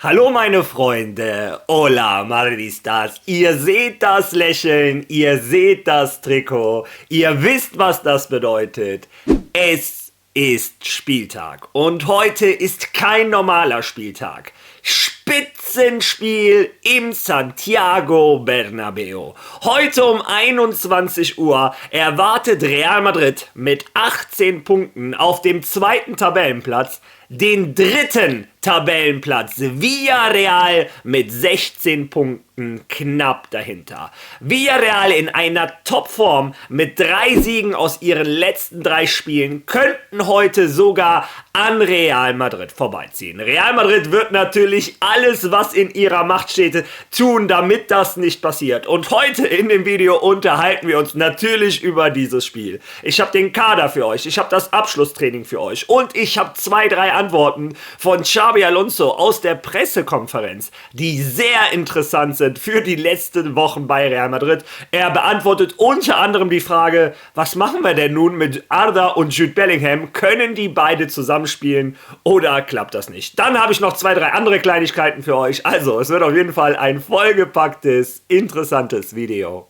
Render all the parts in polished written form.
Hallo meine Freunde, hola Madridistas, ihr seht das Lächeln, ihr seht das Trikot, ihr wisst, was das bedeutet. Es ist Spieltag und heute ist kein normaler Spieltag. Spitzenspiel im Santiago Bernabéu. Heute um 21 Uhr erwartet Real Madrid mit 18 Punkten auf dem zweiten Tabellenplatz den dritten Tabellenplatz. Villarreal mit 16 Punkten knapp dahinter. Villarreal in einer Topform mit 3 Siegen aus ihren letzten 3 Spielen könnten heute sogar an Real Madrid vorbeiziehen. Real Madrid wird natürlich alles, was in ihrer Macht steht, tun, damit das nicht passiert. Und heute in dem Video unterhalten wir uns natürlich über dieses Spiel. Ich habe den Kader für euch, ich habe das Abschlusstraining für euch und ich habe 2, 3 Antworten von Xabi Alonso aus der Pressekonferenz, die sehr interessant sind für die letzten Wochen bei Real Madrid. Er beantwortet unter anderem die Frage, was machen wir denn nun mit Arda und Jude Bellingham? Können die beide zusammenspielen oder klappt das nicht? Dann habe ich noch 2, 3 andere Kleinigkeiten für euch. Also, es wird auf jeden Fall ein vollgepacktes, interessantes Video.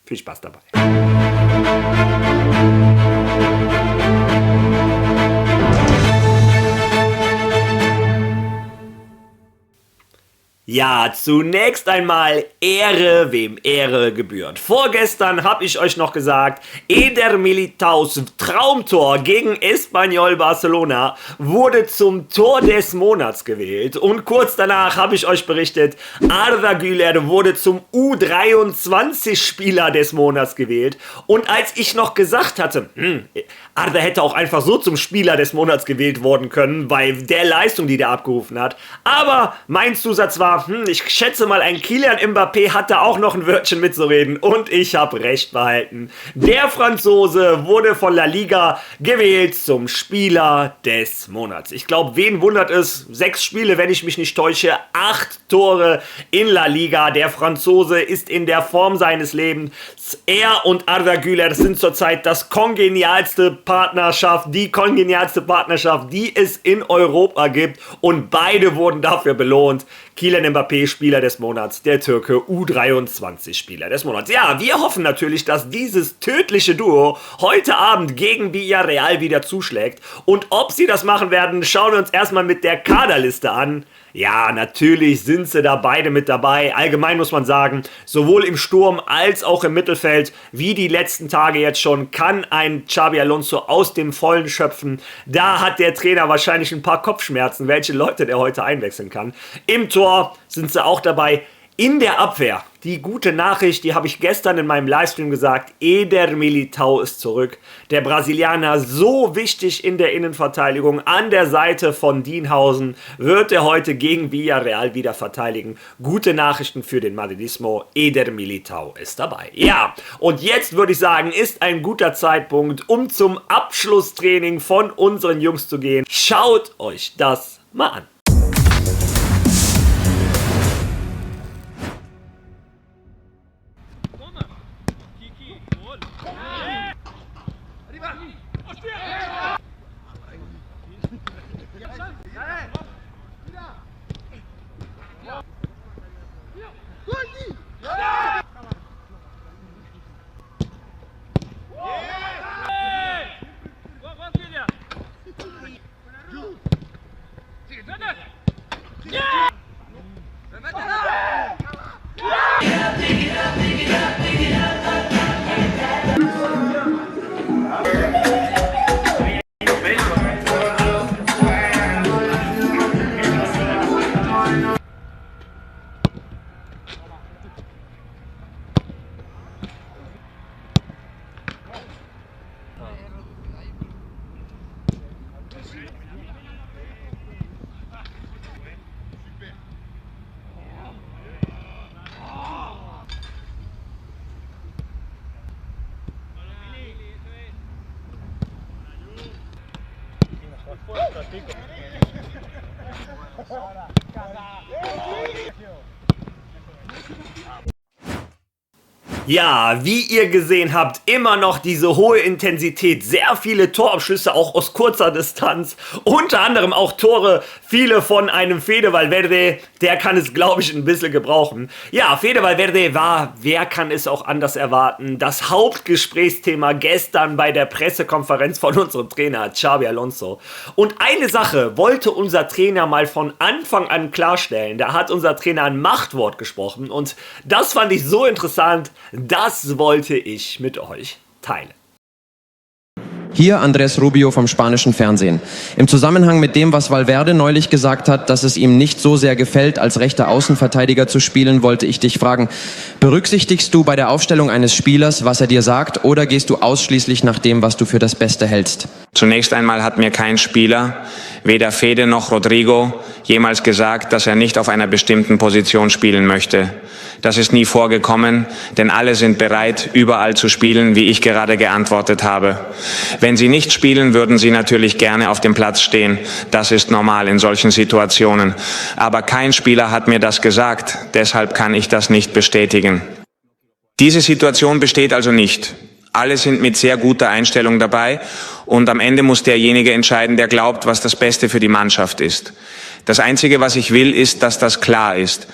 Viel Spaß dabei. Ja, zunächst einmal Ehre, wem Ehre gebührt. Vorgestern habe ich euch noch gesagt, Eder Militaus Traumtor gegen Espanyol Barcelona wurde zum Tor des Monats gewählt. Und kurz danach habe ich euch berichtet, Arda Güler wurde zum U23-Spieler des Monats gewählt. Und als ich noch gesagt hatte, Arda hätte auch einfach so zum Spieler des Monats gewählt worden können, bei der Leistung, die der abgerufen hat. Aber mein Zusatz war, ich schätze mal, ein Kylian Mbappé hat da auch noch ein Wörtchen mitzureden und ich habe recht behalten. Der Franzose wurde von La Liga gewählt zum Spieler des Monats. Ich glaube, wen wundert es? 6 Spiele, wenn ich mich nicht täusche, 8 Tore in La Liga. Der Franzose ist in der Form seines Lebens. Er und Arda Güler sind zurzeit die kongenialste Partnerschaft, die es in Europa gibt und beide wurden dafür belohnt. Kylian Mbappé, Spieler des Monats, der Türke U23 Spieler des Monats. Ja, wir hoffen natürlich, dass dieses tödliche Duo heute Abend gegen Villarreal wieder zuschlägt. Und ob sie das machen werden, schauen wir uns erstmal mit der Kaderliste an. Ja, natürlich sind sie da beide mit dabei. Allgemein muss man sagen, sowohl im Sturm als auch im Mittelfeld, wie die letzten Tage jetzt schon, kann ein Xabi Alonso aus dem Vollen schöpfen. Da hat der Trainer wahrscheinlich ein paar Kopfschmerzen, welche Leute der heute einwechseln kann. Im Tor sind sie auch dabei. In der Abwehr, die gute Nachricht, die habe ich gestern in meinem Livestream gesagt, Eder Militao ist zurück. Der Brasilianer, so wichtig in der Innenverteidigung, an der Seite von Dienhausen, wird er heute gegen Villarreal wieder verteidigen. Gute Nachrichten für den Madridismo, Eder Militao ist dabei. Ja, und jetzt würde ich sagen, ist ein guter Zeitpunkt, um zum Abschlusstraining von unseren Jungs zu gehen. Schaut euch das mal an. Ja, wie ihr gesehen habt, immer noch diese hohe Intensität, sehr viele Torabschlüsse auch aus kurzer Distanz, unter anderem auch Tore, viele von einem Fede Valverde, der kann es, glaube ich, ein bisschen gebrauchen. Ja, Fede Valverde war, wer kann es auch anders erwarten, das Hauptgesprächsthema gestern bei der Pressekonferenz von unserem Trainer Xabi Alonso. Und eine Sache wollte unser Trainer mal von Anfang an klarstellen, da hat unser Trainer ein Machtwort gesprochen und das fand ich so interessant. Das wollte ich mit euch teilen. Hier Andrés Rubio vom spanischen Fernsehen. Im Zusammenhang mit dem, was Valverde neulich gesagt hat, dass es ihm nicht so sehr gefällt, als rechter Außenverteidiger zu spielen, wollte ich dich fragen, berücksichtigst du bei der Aufstellung eines Spielers, was er dir sagt, oder gehst du ausschließlich nach dem, was du für das Beste hältst? Zunächst einmal hat mir kein Spieler, weder Fede noch Rodrigo, jemals gesagt, dass er nicht auf einer bestimmten Position spielen möchte. Das ist nie vorgekommen, denn alle sind bereit, überall zu spielen, wie ich gerade geantwortet habe. Wenn sie nicht spielen, würden sie natürlich gerne auf dem Platz stehen. Das ist normal in solchen Situationen. Aber kein Spieler hat mir das gesagt, deshalb kann ich das nicht bestätigen. Diese Situation besteht also nicht. Alle sind mit sehr guter Einstellung dabei und am Ende muss derjenige entscheiden, der glaubt, was das Beste für die Mannschaft ist. Das Einzige, was ich will, ist, dass das klar ist.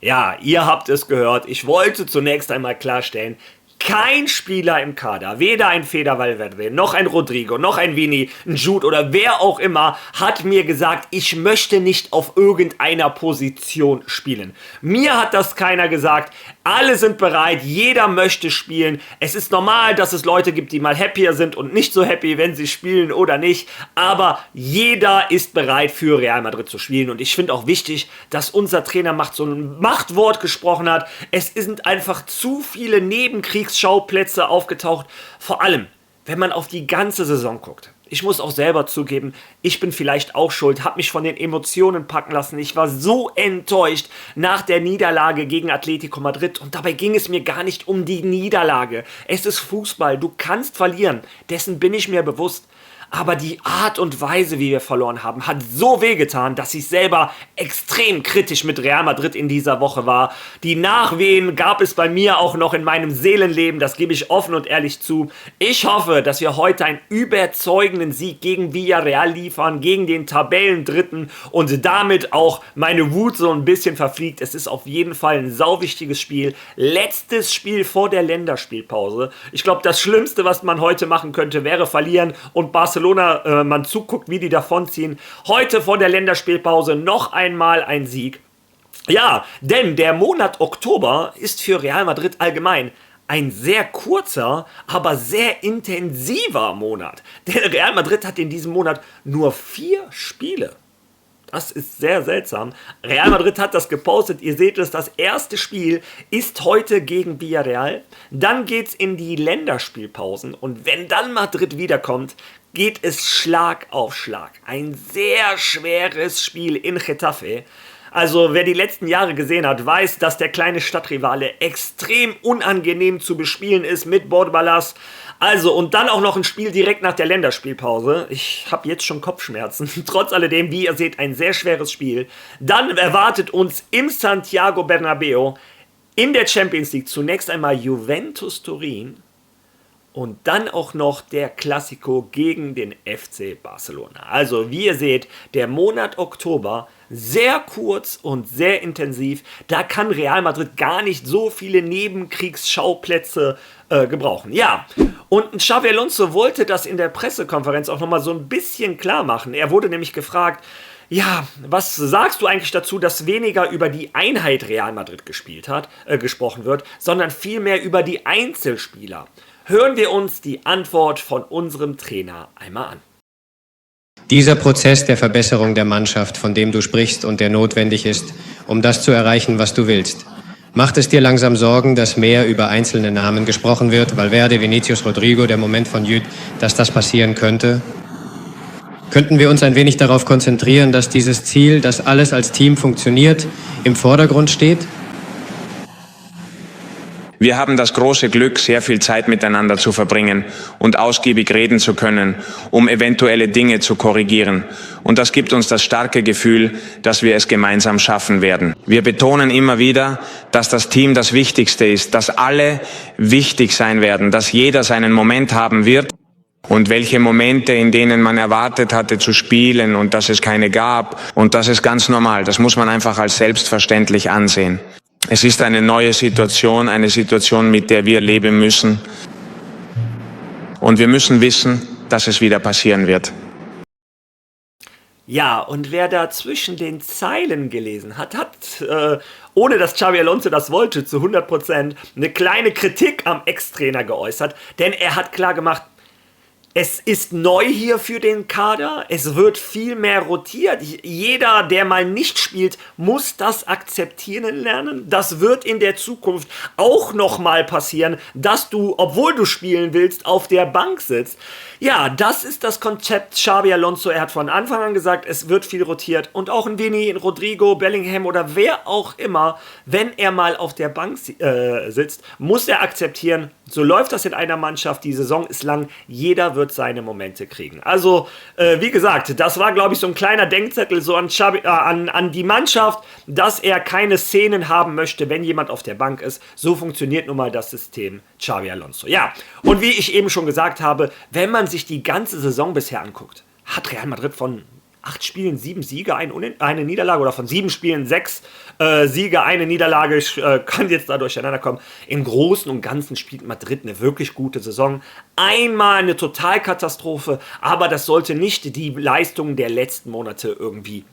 Ja, ihr habt es gehört. Ich wollte zunächst einmal klarstellen, kein Spieler im Kader, weder ein Fede Valverde, noch ein Rodrigo, noch ein Vini, ein Jude oder wer auch immer, hat mir gesagt, ich möchte nicht auf irgendeiner Position spielen. Mir hat das keiner gesagt. Alle sind bereit, jeder möchte spielen. Es ist normal, dass es Leute gibt, die mal happier sind und nicht so happy, wenn sie spielen oder nicht. Aber jeder ist bereit, für Real Madrid zu spielen. Und ich finde auch wichtig, dass unser Trainer so ein Machtwort gesprochen hat. Es sind einfach zu viele Nebenkriegsschauplätze aufgetaucht. Vor allem, wenn man auf die ganze Saison guckt. Ich muss auch selber zugeben, ich bin vielleicht auch schuld, habe mich von den Emotionen packen lassen. Ich war so enttäuscht nach der Niederlage gegen Atletico Madrid und dabei ging es mir gar nicht um die Niederlage. Es ist Fußball, du kannst verlieren, dessen bin ich mir bewusst. Aber die Art und Weise, wie wir verloren haben, hat so wehgetan, dass ich selber extrem kritisch mit Real Madrid in dieser Woche war. Die Nachwehen gab es bei mir auch noch in meinem Seelenleben, das gebe ich offen und ehrlich zu. Ich hoffe, dass wir heute einen überzeugenden Sieg gegen Villarreal liefern, gegen den Tabellendritten und damit auch meine Wut so ein bisschen verfliegt. Es ist auf jeden Fall ein sauwichtiges Spiel. Letztes Spiel vor der Länderspielpause. Ich glaube, das Schlimmste, was man heute machen könnte, wäre verlieren und Barcelona man zuguckt, wie die davonziehen. Heute vor der Länderspielpause noch einmal ein Sieg. Ja, denn der Monat Oktober ist für Real Madrid allgemein ein sehr kurzer, aber sehr intensiver Monat. Denn Real Madrid hat in diesem Monat nur 4 Spiele. Das ist sehr seltsam. Real Madrid hat das gepostet. Ihr seht es, das erste Spiel ist heute gegen Villarreal. Dann geht es in die Länderspielpausen. Und wenn dann Madrid wiederkommt, geht es Schlag auf Schlag. Ein sehr schweres Spiel in Getafe. Also wer die letzten Jahre gesehen hat, weiß, dass der kleine Stadtrivale extrem unangenehm zu bespielen ist mit Bordalas. Also und dann auch noch ein Spiel direkt nach der Länderspielpause. Ich habe jetzt schon Kopfschmerzen. Trotz alledem, wie ihr seht, ein sehr schweres Spiel. Dann erwartet uns im Santiago Bernabéu in der Champions League zunächst einmal Juventus Turin. Und dann auch noch der Clasico gegen den FC Barcelona. Also wie ihr seht, der Monat Oktober sehr kurz und sehr intensiv. Da kann Real Madrid gar nicht so viele Nebenkriegsschauplätze gebrauchen. Ja, und Xabi Alonso wollte das in der Pressekonferenz auch nochmal so ein bisschen klar machen. Er wurde nämlich gefragt, ja, was sagst du eigentlich dazu, dass weniger über die Einheit Real Madrid gesprochen wird, sondern vielmehr über die Einzelspieler? Hören wir uns die Antwort von unserem Trainer einmal an. Dieser Prozess der Verbesserung der Mannschaft, von dem du sprichst und der notwendig ist, um das zu erreichen, was du willst. Macht es dir langsam Sorgen, dass mehr über einzelne Namen gesprochen wird, Valverde, Vinicius, Rodrigo, der Moment von Jude, dass das passieren könnte? Könnten wir uns ein wenig darauf konzentrieren, dass dieses Ziel, dass alles als Team funktioniert, im Vordergrund steht? Wir haben das große Glück, sehr viel Zeit miteinander zu verbringen und ausgiebig reden zu können, um eventuelle Dinge zu korrigieren. Und das gibt uns das starke Gefühl, dass wir es gemeinsam schaffen werden. Wir betonen immer wieder, dass das Team das Wichtigste ist, dass alle wichtig sein werden, dass jeder seinen Moment haben wird. Und welche Momente, in denen man erwartet hatte zu spielen und dass es keine gab. Und das ist ganz normal. Das muss man einfach als selbstverständlich ansehen. Es ist eine neue Situation, eine Situation, mit der wir leben müssen. Und wir müssen wissen, dass es wieder passieren wird. Ja, und wer da zwischen den Zeilen gelesen hat, ohne dass Xabi Alonso das wollte, zu 100% eine kleine Kritik am Ex-Trainer geäußert. Denn er hat klar gemacht, es ist neu hier für den Kader, es wird viel mehr rotiert. Jeder, der mal nicht spielt, muss das akzeptieren lernen. Das wird in der Zukunft auch nochmal passieren, dass du, obwohl du spielen willst, auf der Bank sitzt. Ja, das ist das Konzept Xabi Alonso. Er hat von Anfang an gesagt, es wird viel rotiert. Und auch ein Vini, ein Rodrigo, Bellingham oder wer auch immer, wenn er mal auf der Bank sitzt, muss er akzeptieren, so läuft das in einer Mannschaft. Die Saison ist lang, jeder wird seine Momente kriegen. Also, wie gesagt, das war, glaube ich, so ein kleiner Denkzettel so an die Mannschaft, dass er keine Szenen haben möchte, wenn jemand auf der Bank ist. So funktioniert nun mal das System Xabi Alonso. Ja, und wie ich eben schon gesagt habe, wenn man sich die ganze Saison bisher anguckt, hat Real Madrid von 8 Spielen 7 Siege, eine Niederlage oder von 7 Spielen 6 Siege, eine Niederlage. Ich kann jetzt da durcheinander kommen. Im Großen und Ganzen spielt Madrid eine wirklich gute Saison. Einmal eine Totalkatastrophe, aber das sollte nicht die Leistungen der letzten Monate irgendwie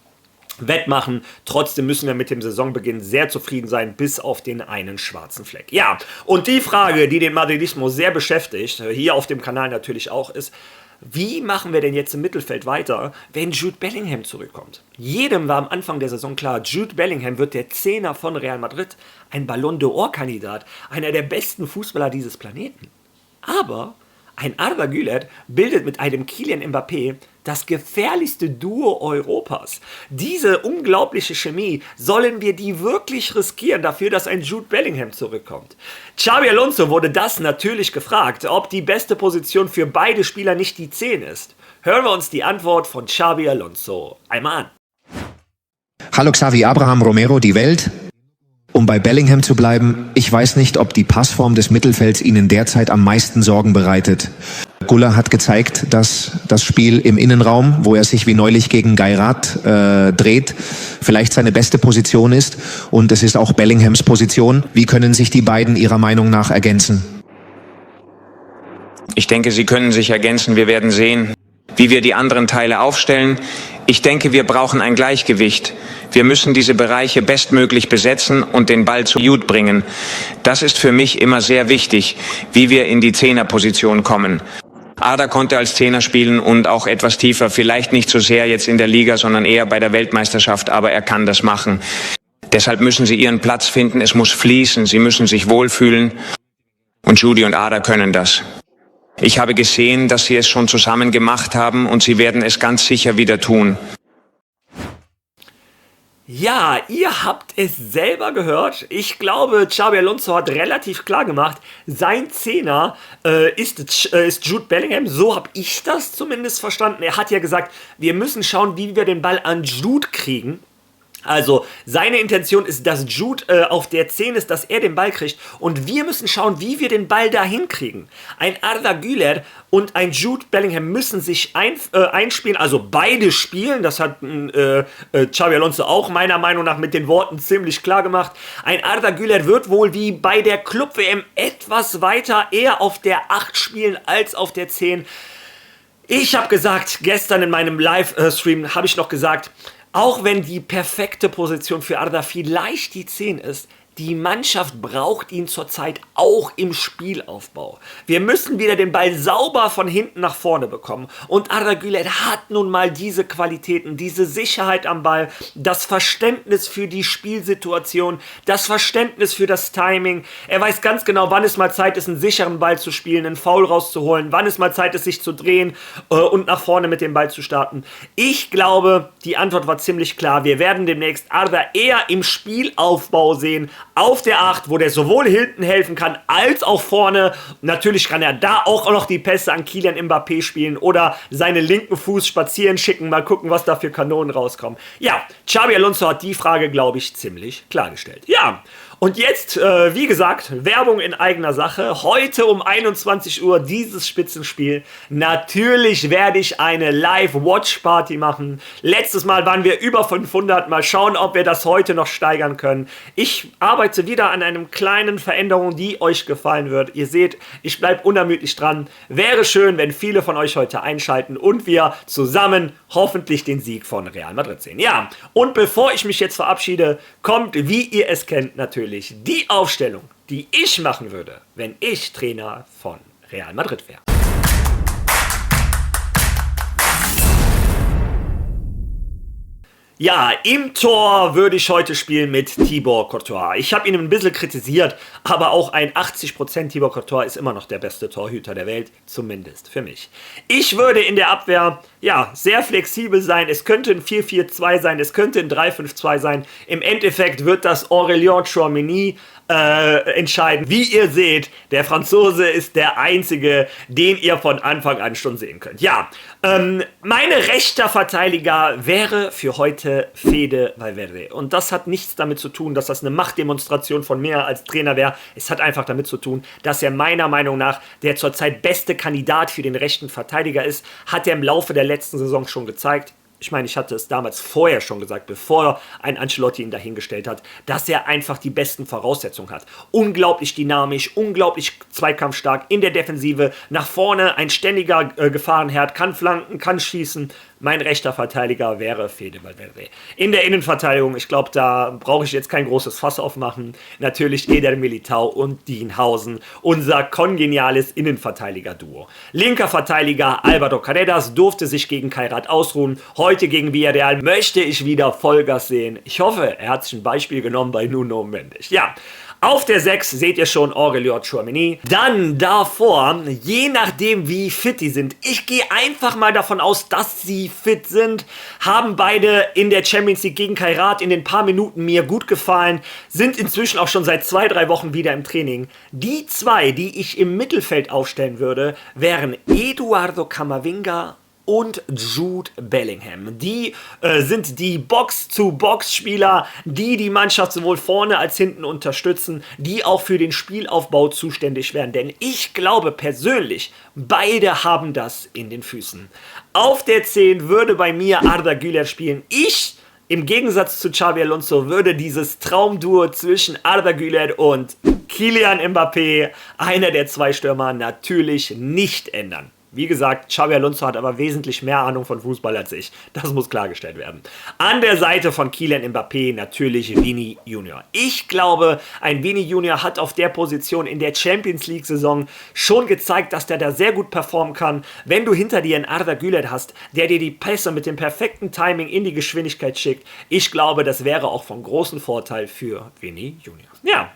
wettmachen. Trotzdem müssen wir mit dem Saisonbeginn sehr zufrieden sein, bis auf den einen schwarzen Fleck. Ja, und die Frage, die den Madridismo sehr beschäftigt, hier auf dem Kanal natürlich auch, ist, wie machen wir denn jetzt im Mittelfeld weiter, wenn Jude Bellingham zurückkommt? Jedem war am Anfang der Saison klar, Jude Bellingham wird der Zehner von Real Madrid, ein Ballon d'Or-Kandidat, einer der besten Fußballer dieses Planeten. Aber ein Arda Güler bildet mit einem Kylian Mbappé das gefährlichste Duo Europas. Diese unglaubliche Chemie, sollen wir die wirklich riskieren dafür, dass ein Jude Bellingham zurückkommt? Xabi Alonso wurde das natürlich gefragt, ob die beste Position für beide Spieler nicht die 10 ist. Hören wir uns die Antwort von Xabi Alonso einmal an. Hallo Xavi, Abraham Romero, die Welt. Um bei Bellingham zu bleiben, ich weiß nicht, ob die Passform des Mittelfelds Ihnen derzeit am meisten Sorgen bereitet. Guller hat gezeigt, dass das Spiel im Innenraum, wo er sich wie neulich gegen Gairat dreht, vielleicht seine beste Position ist. Und es ist auch Bellinghams Position. Wie können sich die beiden Ihrer Meinung nach ergänzen? Ich denke, sie können sich ergänzen. Wir werden sehen, wie wir die anderen Teile aufstellen. Ich denke, wir brauchen ein Gleichgewicht. Wir müssen diese Bereiche bestmöglich besetzen und den Ball zu Jude bringen. Das ist für mich immer sehr wichtig, wie wir in die Zehnerposition kommen. Arda konnte als Zehner spielen und auch etwas tiefer, vielleicht nicht so sehr jetzt in der Liga, sondern eher bei der Weltmeisterschaft, aber er kann das machen. Deshalb müssen sie ihren Platz finden, es muss fließen, sie müssen sich wohlfühlen und Judy und Arda können das. Ich habe gesehen, dass sie es schon zusammen gemacht haben und sie werden es ganz sicher wieder tun. Ja, ihr habt es selber gehört. Ich glaube, Xabi Alonso hat relativ klar gemacht, sein Zehner ist Jude Bellingham. So habe ich das zumindest verstanden. Er hat ja gesagt, wir müssen schauen, wie wir den Ball an Jude kriegen. Also seine Intention ist, dass Jude auf der 10 ist, dass er den Ball kriegt. Und wir müssen schauen, wie wir den Ball dahin kriegen. Ein Arda Güler und ein Jude Bellingham müssen sich einspielen. Also beide spielen. Das hat Xabi Alonso auch meiner Meinung nach mit den Worten ziemlich klar gemacht. Ein Arda Güler wird wohl wie bei der Club-WM etwas weiter eher auf der 8 spielen als auf der 10. Ich habe gesagt, gestern in meinem Livestream habe ich noch gesagt, auch wenn die perfekte Position für Arda vielleicht die 10 ist, die Mannschaft braucht ihn zurzeit auch im Spielaufbau. Wir müssen wieder den Ball sauber von hinten nach vorne bekommen. Und Arda Güler hat nun mal diese Qualitäten, diese Sicherheit am Ball, das Verständnis für die Spielsituation, das Verständnis für das Timing. Er weiß ganz genau, wann es mal Zeit ist, einen sicheren Ball zu spielen, einen Foul rauszuholen, wann es mal Zeit ist, sich zu drehen und nach vorne mit dem Ball zu starten. Ich glaube, die Antwort war ziemlich klar. Wir werden demnächst Arda eher im Spielaufbau sehen, auf der 8, wo der sowohl hinten helfen kann, als auch vorne. Natürlich kann er da auch noch die Pässe an Kylian Mbappé spielen oder seinen linken Fuß spazieren schicken. Mal gucken, was da für Kanonen rauskommen. Ja, Xabi Alonso hat die Frage, glaube ich, ziemlich klargestellt. Ja, und jetzt, wie gesagt, Werbung in eigener Sache. Heute um 21 Uhr dieses Spitzenspiel. Natürlich werde ich eine Live-Watch-Party machen. Letztes Mal waren wir über 500. Mal schauen, ob wir das heute noch steigern können. Ich arbeite wieder an einem kleinen Veränderung, die euch gefallen wird. Ihr seht, ich bleibe unermüdlich dran. Wäre schön, wenn viele von euch heute einschalten und wir zusammen hoffentlich den Sieg von Real Madrid sehen. Ja, und bevor ich mich jetzt verabschiede, kommt, wie ihr es kennt, natürlich die Aufstellung, die ich machen würde, wenn ich Trainer von Real Madrid wäre. Ja, im Tor würde ich heute spielen mit Thibaut Courtois. Ich habe ihn ein bisschen kritisiert, aber auch ein 80% Thibaut Courtois ist immer noch der beste Torhüter der Welt, zumindest für mich. Ich würde in der Abwehr, ja, sehr flexibel sein. Es könnte ein 4-4-2 sein, es könnte ein 3-5-2 sein. Im Endeffekt wird das Aurélien Tchouaméni entscheiden. Wie ihr seht, der Franzose ist der einzige, den ihr von Anfang an schon sehen könnt. Ja, meine rechter Verteidiger wäre für heute Fede Valverde. Und das hat nichts damit zu tun, dass das eine Machtdemonstration von mir als Trainer wäre. Es hat einfach damit zu tun, dass er meiner Meinung nach der zurzeit beste Kandidat für den rechten Verteidiger ist. Hat er im Laufe der letzten Saison schon gezeigt. Ich meine, ich hatte es damals vorher schon gesagt, bevor ein Ancelotti ihn dahingestellt hat, dass er einfach die besten Voraussetzungen hat. Unglaublich dynamisch, unglaublich zweikampfstark in der Defensive, nach vorne ein ständiger Gefahrenherd, kann flanken, kann schießen. Mein rechter Verteidiger wäre Fede Valverde. In der Innenverteidigung, ich glaube, da brauche ich jetzt kein großes Fass aufmachen. Natürlich Eder Militao und Dienhausen, unser kongeniales Innenverteidiger-Duo. Linker Verteidiger Álvaro Carreras durfte sich gegen Kairat ausruhen. Heute gegen Villarreal möchte ich wieder Vollgas sehen. Ich hoffe, er hat sich ein Beispiel genommen bei Nuno Mendes. Ja. Auf der 6 seht ihr schon Aurélien Tchouaméni. Dann davor, je nachdem wie fit die sind, ich gehe einfach mal davon aus, dass sie fit sind, haben beide in der Champions League gegen Kairat in den paar Minuten mir gut gefallen, sind inzwischen auch schon seit 2-3 Wochen wieder im Training. Die zwei, die ich im Mittelfeld aufstellen würde, wären Eduardo Camavinga und Jude Bellingham. Die sind die Box-to-Box-Spieler, die die Mannschaft sowohl vorne als hinten unterstützen, die auch für den Spielaufbau zuständig werden. Denn ich glaube persönlich, beide haben das in den Füßen. Auf der 10 würde bei mir Arda Güler spielen. Ich, im Gegensatz zu Xabi Alonso, würde dieses Traumduo zwischen Arda Güler und Kylian Mbappé, einer der zwei Stürmer, natürlich nicht ändern. Wie gesagt, Xabi Alonso hat aber wesentlich mehr Ahnung von Fußball als ich. Das muss klargestellt werden. An der Seite von Kylian Mbappé natürlich Vini Junior. Ich glaube, ein Vini Junior hat auf der Position in der Champions League-Saison schon gezeigt, dass der da sehr gut performen kann. Wenn du hinter dir einen Arda Güler hast, der dir die Pässe mit dem perfekten Timing in die Geschwindigkeit schickt, ich glaube, das wäre auch von großem Vorteil für Vini Junior. Ja.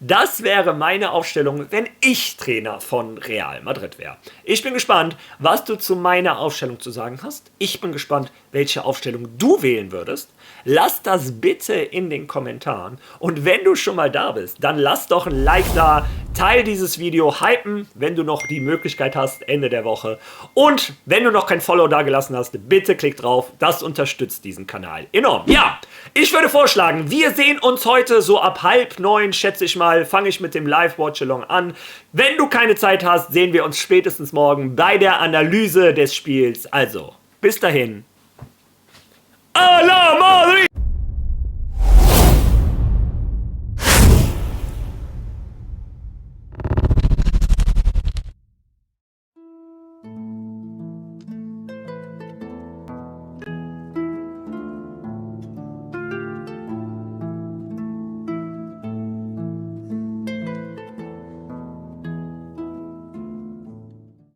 Das wäre meine Aufstellung, wenn ich Trainer von Real Madrid wäre. Ich bin gespannt, was du zu meiner Aufstellung zu sagen hast. Ich bin gespannt, welche Aufstellung du wählen würdest. Lass das bitte in den Kommentaren. Und wenn du schon mal da bist, dann lass doch ein Like da. Teil dieses Video, hypen, wenn du noch die Möglichkeit hast, Ende der Woche. Und wenn du noch kein Follow da gelassen hast, bitte klick drauf. Das unterstützt diesen Kanal enorm. Ja, ich würde vorschlagen, wir sehen uns heute so ab 8:30, schätze ich mal, fange ich mit dem Live-Watch-Along an. Wenn du keine Zeit hast, sehen wir uns spätestens morgen bei der Analyse des Spiels. Also, bis dahin. ¡A la Madrid!